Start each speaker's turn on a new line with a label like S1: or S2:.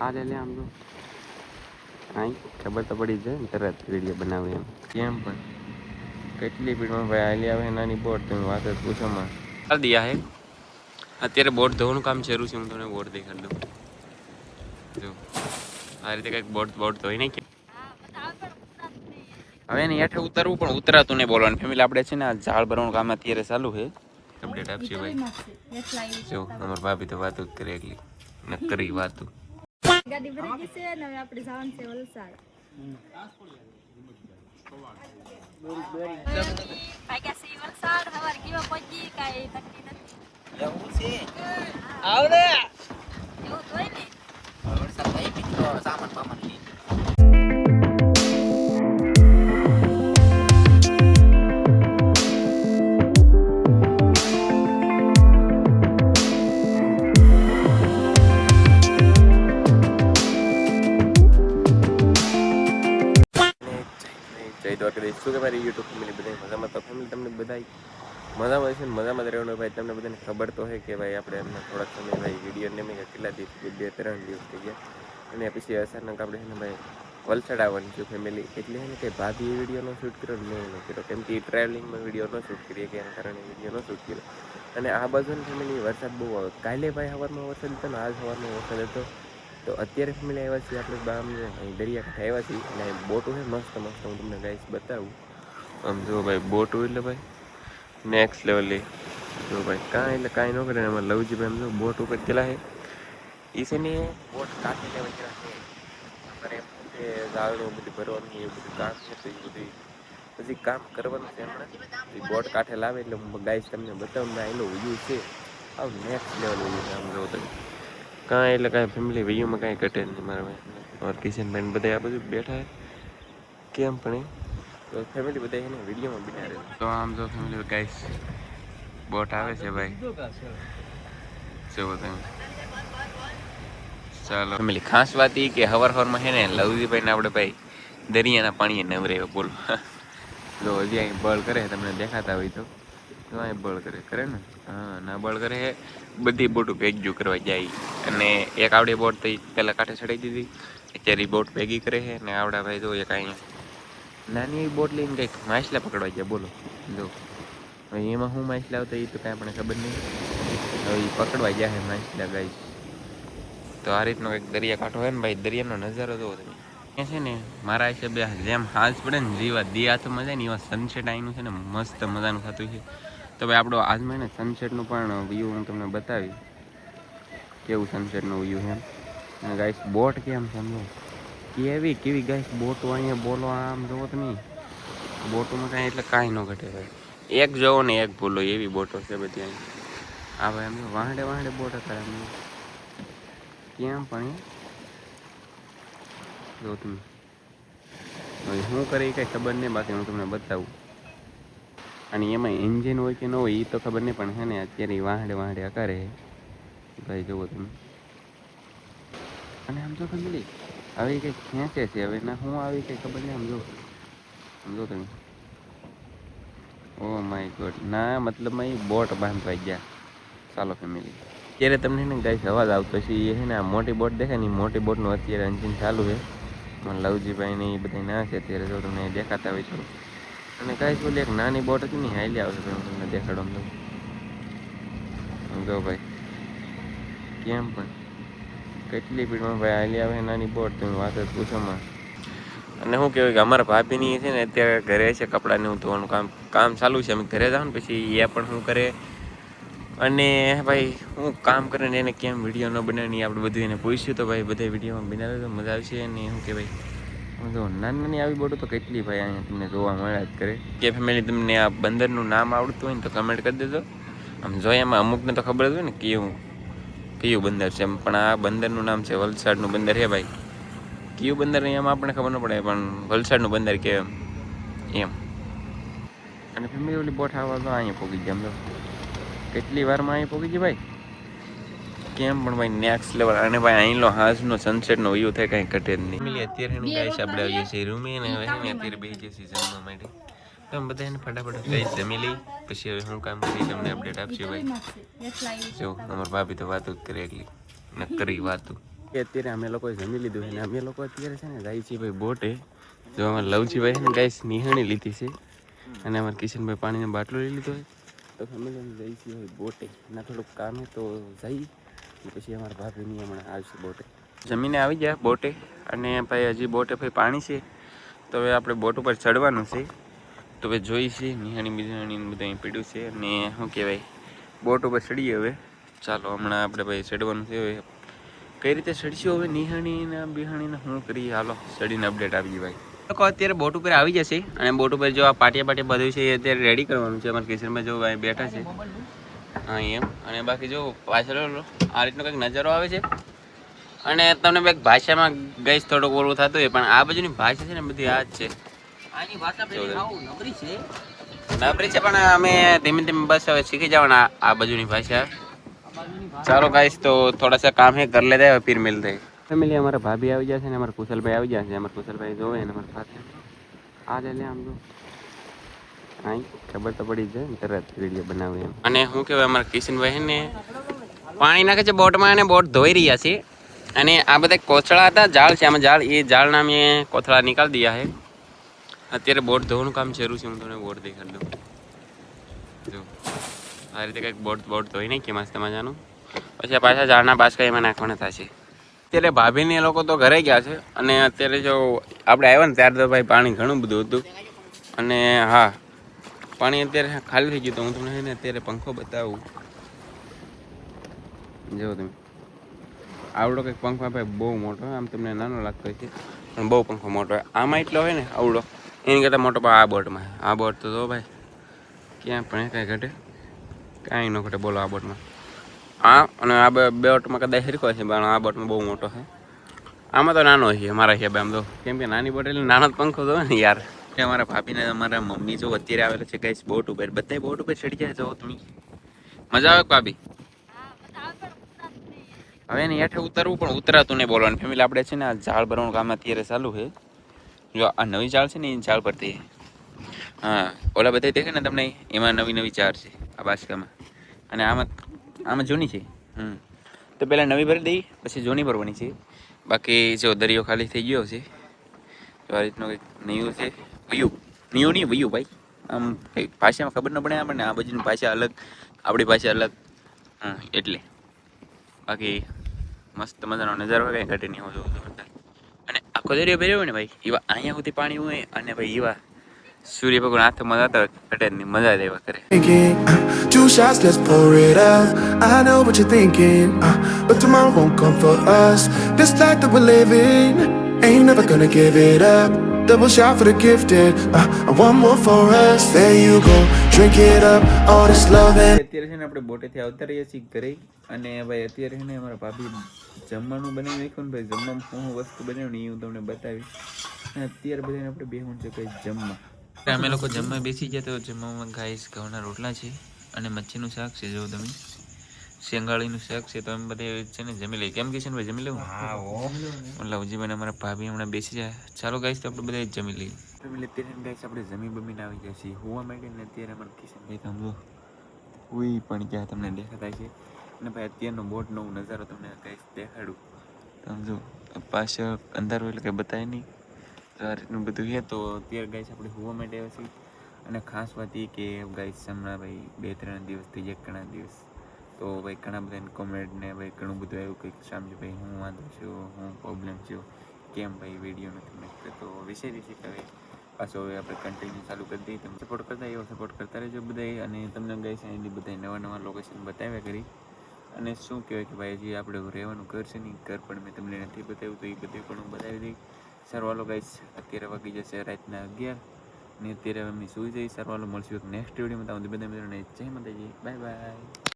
S1: આ લે આમ તો કાંઈ ખબર તો પડી જાય ને તરત વિડીયો બનાવે એમ કેમ પણ કેટલી સ્પીડમાં ભાઈ આલી આવે નાની બોટ તમે વાત જ પૂછોમાં કરી દિયા હે અત્યારે બોટ ધોવાનું કામ શરૂ છે. હું તમને બોટ દેખાડી દઉં. જો આ રીતે કંઈક બોટ ધોઈ નાખી. હવે એને હેઠે ઉતરવું પણ ઉતરાતું નહીં બોલવાનું. ફેમિલી આપણે છે ને આ ઝાડ ભરવાનું કામ અત્યારે ચાલુ છે. અપડેટ આપશે ભાઈ. જો અમાર ભાભી તો વાતો જ કરે એટલી નકરી વાતો.
S2: ગાડી ભરી ગઈ છે ને હવે આપણે જવાનું છે વલસાડ. ભાઈ કે સી વલસાડ હવાર કેવા પહોંચી કાઈ નક્કી નથી.
S3: એવું છે આવડે
S2: એવું તો હોય ને
S3: વરસાદ થઈ બીજો સામાન પામાન લઈ
S1: શું કે મારી યુટ્યુબ ફેમિલી બધા મજામાં તો ફેમિલી તમને બધા મજામાં છે ને મજામાં જ રહેવાનું ભાઈ. તમને બધાને ખબર તો હોય કે ભાઈ આપણે એમના થોડાક સમય ભાઈ વિડીયો ને મેં કેટલા દિવસ 2-3 દિવસ થઈ ગયા અને પછી અચાનક આપણે છે ને ભાઈ વલસાડ આવવાની છું ફેમિલી. એટલે છે ને કે ભાભી એ વિડીયોનો શૂટ કર્યો મેં એનો કર્યો કેમ કે ટ્રાવેલિંગમાં વિડીયો ન શૂટ કરીએ કે એના કારણે વિડીયો ન શૂટ કર્યો. અને આ બાજુ ફેમિલી વરસાદ બહુ આવે. કાલે ભાઈ સવારમાં વરસાદ હતો ને આજ સવારમાં વરસાદ હતો. તો અત્યારે ફેમિલી આવ્યા છીએ આપણે ગામને અહીં દરિયાકાંઠે આવ્યા છીએ અને બોટો છે મસ્ત મસ્ત. હું તમને ગાઈસ બતાવું. આમ જો ભાઈ બોટો એટલે ભાઈ નેક્સ્ટ લેવલની. જો ભાઈ કાંઈ એટલે કાંઈ ન કરે એમાં લવજી ભાઈ એમ જો બોટ ઉપર ગયેલા છે. એ છે ને બોટ કાઢી લેવા ગયા છે. અમારે એમ કે ઝાડનું બધું ભરવાનું એવું બધું કામ છે તો એ બધું પછી કામ કરવાનું છે હમણાં. એ બોટ કાંઠે લાવે એટલે હું ગાઈસ તમને બતાવું ને એનો વ્યૂ છે આવ નેક્સ્ટ લેવલ વ્યૂ છે. આમ જો તમે કાંઈ એટલે કાંઈ ફેમિલી વ્યૂમાં કાંઈ ઘટે નહીં. મારા કિશનભાઈ બધા આ બધું બેઠા કેમ પણ તો ફેમિલી બધા એને વિડીયોમાં બનાવે. તો આમ જો ફેમિલી ગાઈસ બોટ આવે છે ભાઈ જો તમે ચાલો ફેમિલી. ખાસ વાત એ કે હવારમાં છે ને લવજીભાઈ ને આપણે ભાઈ દરિયાના પાણીએ નવરે બોલો. જો હજી અહીં બળ કરે તમને દેખાતા હોય તો અહીં બળ કરે ને હા ના બળ કરે બધી બોટો ભેગી કરવા જાય. અને એક આવડી બોટ તો પહેલાં કાંઠે ચડાવી દીધી અત્યારે બોટ ભેગી કરે છે. ને આવડા ભાઈ જો એક અહીંયા નાની એવી બોટ લઈને કંઈક માછલા પકડવા ગયા બોલો. જો હવે એમાં શું માછલા આવતા એ તો કાંઈ આપણે ખબર નહીં. હવે એ પકડવા ગયા છે માછલા ગાઈસ. તો આ રીતનો કંઈક દરિયાકાંઠો હોય ને ભાઈ દરિયાનો નજારો જોવો તમે. એ છે ને મારા હિસાબે જેમ હાજ પડે ને જેવા દી હાથમાં જાય ને એવા સનસેટ અહીંનું છે ને મસ્ત મજાનું થતું છે. તો ભાઈ આપણો આજમાં ને સનસેટનું પણ વ્યૂ હું તમને બતાવી કેવું સનસેટનું વ્યૂ છે એમ. ગાઈસ બોટ કેમ સમજો કેવી ગાઈસ બોટો અહીંયા બોલો આમ જોવો તો નહીં બોટોમાં કાંઈ એટલે કાંઈ ન ઘટે ભાઈ. એક જોવો ને એક ભૂલો એવી બોટો છે બધી અહીં. આ ભાઈ એમ વાંહડે બોટ હતા એમ કેમ પણ જો તમે હવે શું કરે એ કાંઈ ખબર નહીં. બાકી હું તમને બતાવું. અને એમાં એન્જિન હોય કે ન હોય એ તો ખબર નહીં પણ છે ને અત્યારે વાંહડે હકારે ભાઈ જુઓ તમે. અને આમ જો ફેમિલી હવે કંઈક ખેંચે છે હવે ના હું આવી કંઈ ખબર નહીં. આમ જો તમે ઓ માય ગોડ ના મતલબમાં એ બોટ બાંધવા ગયા. ચાલો ફેમિલી અત્યારે તમને ને ગાઈસ અવાજ આવતો છે એ છે ને આ મોટી બોટ દેખાય ને મોટી બોટનું અત્યારે એન્જિન ચાલુ છે. લવજીભાઈ ને એ બધા ના છે અત્યારે જો તમને દેખાતા હોય તો. અને ગાઈસ બોલી એક નાની બોટ હતી ને હાલી આવશે હું તમને દેખાડો જો ભાઈ કેમ પણ કેટલી સ્પીડમાં ભાઈ હાલી આવે નાની બોટ તમે વાત જ પૂછોમાં. અને શું કહેવાય કે અમારા ભાભીની છે ને અત્યારે ઘરે છે કપડાને ધોવાનું કામ ચાલુ છે. અમે ઘરે જાવ ને પછી એ પણ શું કરે અને ભાઈ હું કામ કરે ને એને કેમ વિડીયો ન બનાવી આપણે બધું એને પૂછ્યું તો ભાઈ બધા વિડીયોમાં બનાવે તો મજા આવશે. અને શું કે ભાઈ જો નાની આવી બોટો તો કેટલી ભાઈ અહીંયા તમને જોવા મળ્યા જ કરે. કે ફેમિલી તમને આ બંદરનું નામ આવડતું હોય ને તો કમેન્ટ કરી દેજો. આમ જોઈએ એમાં અમુકને તો ખબર જ હોય ને કયું બંદર છે એમ. પણ આ બંદરનું નામ છે વલસાડનું બંદર છે ભાઈ. કયું બંદર એમાં આપણને ખબર ન પડે પણ વલસાડનું બંદર કે એમ. અને ફેમિલી ઓલી બોટ આવવા તો અહીંયા પહોંચી ગયા એમ તો કેટલી વારમાં અહીં પહોંચી ગઈ ભાઈ કેમ પણ ભાઈ નેક્સ્ટ લેવલ. અને ભાઈ અહીંનો હાજનો સનસેટનો વ્યૂ થાય કાંઈ ઘટે જ નહીં. અત્યારે એનું ગાઈસ આપણે આવીએ છીએ રૂમે અને હવે અત્યારે બેસી જઈએ જમવા માટે. તો અમે બધા એને ફટાફટ ગાઈસ જમી લઈ પછી હવે હું કામ કરી તમને અપડેટ આપશે ભાઈ. જો અમારા ભાભી તો વાતો જ કરે એટલી નકરી વાતું. કે અત્યારે અમે લોકોએ જમી લીધું છે ને અમે લોકો અત્યારે છે ને જાય છીએ ભાઈ બોટે. જો અમારે લવજીભાઈ છે ને ગાઈસ નિહાણી લીધી છે અને અમારે કિશનભાઈ પાણીનો બાટલો લઈ લીધો છે. તો ફેમિલી અમે જઈએ છીએ ભાઈ બોટે. એના થોડુંક કામ છે તો જઈ પછી અમારા ભાભીની હમણાં આવશે બોટે. જમીને આવી ગયા બોટે અને ભાઈ હજી બોટે ભાઈ પાણી છે તો હવે આપણે બોટ ઉપર ચડવાનું છે. તો હવે જોઈ છે નિહાણી બિહાણી બધું અહીં પીડ્યું છે અને શું કહેવાય બોટ ઉપર ચડીએ હવે. ચાલો હમણાં આપણે ભાઈ ચડવાનું છે હવે. કઈ રીતે ચડશું હવે નિહાણીના બિહાણીને શું કરીએ હાલો ચડીને અપડેટ આપીએ ભાઈ. લોકો અત્યારે બોટ ઉપર આવી જશે અને બોટ ઉપર જો આ પાટિયા બધું છે એ અત્યારે રેડી કરવાનું છે. અમારા કિશનમાં જો ભાઈ બેઠા છે હા એમ. અને બાકી જો પાછળ આ રીતનો કંઈક નજારો આવે છે અને તમને એક ભાષામાં ગઈશ થોડુંક ઓલું થતું હોય પણ આ બાજુની ભાષા છે ને બધી આ જ છે.
S3: આની ભાષા પેલી હાવ નબળી છે.
S1: નબળી છે પણ અમે ધીમે ધીમે બસ હવે શીખી જવાના આ બાજુની ભાષા. ચાલો ગાઈસ તો થોડા સા કામ હે કર લેते हैं फिर मिलते हैं. ફેમિલી અમારા ભાભી આવી ગયા છે ને અમારા કુશલભાઈ આવી ગયા છે. અમારા કુશલભાઈ જોવે ને અમારા સાથે આ લે આમ જો હા ખબર તો પડી જાય ને તરત વિડીયો બનાવે એમ. અને શું કહેવાય અમારા કિશનભાઈ ને પાણી નાખે છે બોટમાં અને બોટ ધોઈ રહ્યા છે. અને આ બધા કોથળા હતા જાળ છે આમાં જાળ એ જાળના મેં કોથળા નિકાલ દિયા હે. અત્યારે બોટ ધોવાનું કામ શરૂ છે. હું તમને બોટ દેખાડ દઉં. જો આ રીતે કંઈક બોટ ધોઈ નાખીએ મસ્ત મજાનું. પછી આ પાછા ઝાડના બાસકા એમાં નાખવાના થશે. અત્યારે ભાભીને એ લોકો તો ઘરે ગયા છે અને અત્યારે જો આપણે આવ્યા ને ત્યારે તો ભાઈ પાણી ઘણું બધું હતું. અને હા પાણી અત્યારે ખાલી થઈ ગયું તો હું તમને છે ને અત્યારે પંખો બતાવું. જો તમે આવડો કંઈક પંખો ભાઈ બહુ મોટો હોય. આમ તમને નાનો લાગતો હોય છે પણ બહુ પંખો મોટો હોય. આમાં એટલો હોય ને આવડો એની કરતાં મોટો પણ આ બોટમાં. આ બોટ તો જો ભાઈ ક્યાં પણ કાંઈ ઘટે કાંઈ ન ઘટે બોલો આ બોટમાં. હા અને આ બે બોટમાં કદાચ સરખો છે પણ આ બોટમાં બહુ મોટો છે. આમાં તો નાનો છે મારા હિસાબે આમ તો કેમ કે નાની બોટ એટલે નાનો જ પંખો તો ને યાર. અમારા ભાભીને અમારા મમ્મી જો અત્યારે આવેલા છે કઈ બોટ ઉપર બધા બોટ ઉપર ચડી જાય જો તમે મજા આવે ભાભી. હવે એને હેઠે ઉતરવું પણ ઉતરાતું નહીં બોલવાનું. ફેમિલી આપણે છે ને આ ઝાડ ભરવાનું કામ અત્યારે ચાલુ છે. જો આ નવી ઝાડ છે ને એ ઝાડ પરથી હા ઓલા બધા દેખે ને તમને એમાં નવી ઝાડ છે આ બાસકામાં. અને આમાં જૂની છે. તો પહેલાં નવી ભરી દઈ પછી જૂની ભરવાની છે. બાકી જો દરિયો ખાલી થઈ ગયો છે તો આ રીતનું કંઈક નિયું છે. નિયું નહીં વયું ભાઈ આમ કંઈક ભાષામાં ખબર ન પડે આપણને. આ બાજુની ભાષા અલગ આપણી ભાષા અલગ એટલે બાકી મસ્ત મજાનો નજારો હોય કંઈ ઘટે નહીં હોતો. અને આખો દરિયો ભર્યો હોય ને ભાઈ એવા અહીંયા સુધી પાણી હોય અને ભાઈ એવા સૂર્ય ભગવાન હાથમાં જતા હોય ઘટે નહીં મજા જ એવા કરે.
S4: Two shots, let's pour it out. I know what you're thinking, but tomorrow won't come for us. This life that we're living, ain't never gonna give it up. Double shot for the gifted, and one more for us. There you go, drink it up, all this love and
S1: અત્યારે છે ને આપણે બોટેથી આવતા રહીએ છીએ ઘરે. અને ભાઈ અત્યારે છે ને અમારા ભાભી જમવાનું બનાવી નાખ્યું ને ભાઈ જમવામાં શું વસ્તુ બનાવી ને એ હું તમને બતાવીશ. અને અત્યારે બધાને આપણે બેહવું છે કંઈ જમવા. અમે લોકો જમવા બેસી ગયા તો જમવામાં ગાઈસ ઘઉંના રોટલા છે અને મચ્છીનું શાક છે. જો તમે શેંગાળીનું શાક છે તો એમ બધે છે ને જમી લઈએ. કેમ કે છે ને ભાઈ જમી લેવું લવજીભાઈ અમારા ભાભી હમણાં બેસી જાય. ચાલો ગાઈસ તો આપણે બધા જમી લઈએ. ફેમિલી અત્યારે ગાઈસ આપણે જમી બમીને આવી જાય છે હોવા માટે ને અત્યારે અમારા કિશનભાઈ સમજો કોઈ પણ ક્યાં તમને દેખાતા છે. અને ભાઈ અત્યારનો બોટ નવો નજારો તમને ગાઈસ દેખાડું. સમજો પાછળ અંધારું એટલે કંઈ બતાવે નહીં તો આ રીતનું બધું છે. તો અત્યારે ગાઈસ આપણે હોવા માટે આવ્યા છીએ. અને ખાસ વાત એ કે ગાઈસ હમણાં ભાઈ 2-3 દિવસ થઈ જાય ઘણા દિવસ તો ભાઈ ઘણા બધાને કોમેન્ટ ને ભાઈ ઘણું બધું આવ્યું કંઈક સાંજે ભાઈ હું વાંધો છું હું પ્રોબ્લેમ છું કેમ ભાઈ વિડીયો નથી નાખતો. તો વિચારી છે કે હવે પાછો હવે આપણે કન્ટિન્યુ ચાલુ કરી દઈએ. તમે સપોર્ટ કરતા એવો સપોર્ટ કરતા રહેજો બધાય. અને તમને ગાઈસ અહીંથી બધા નવા લોકેશન બતાવ્યા કરી. અને શું કહેવાય કે ભાઈ હજી આપણે રહેવાનું ઘર છે ને ઘર પણ મેં તમને નથી બતાવ્યું તો એ બધું પણ હું બતાવી દઈ. સારું હાલો ગાઈસ અત્યારે વાગી જશે રાતના 11 ને અત્યારે અમે સુઈ જઈએ. સારું હાલો મળશું નેક્સ્ટ વિડીયોમાં. તમને બધા મિત્રોને જય માતાજી બાય બાય.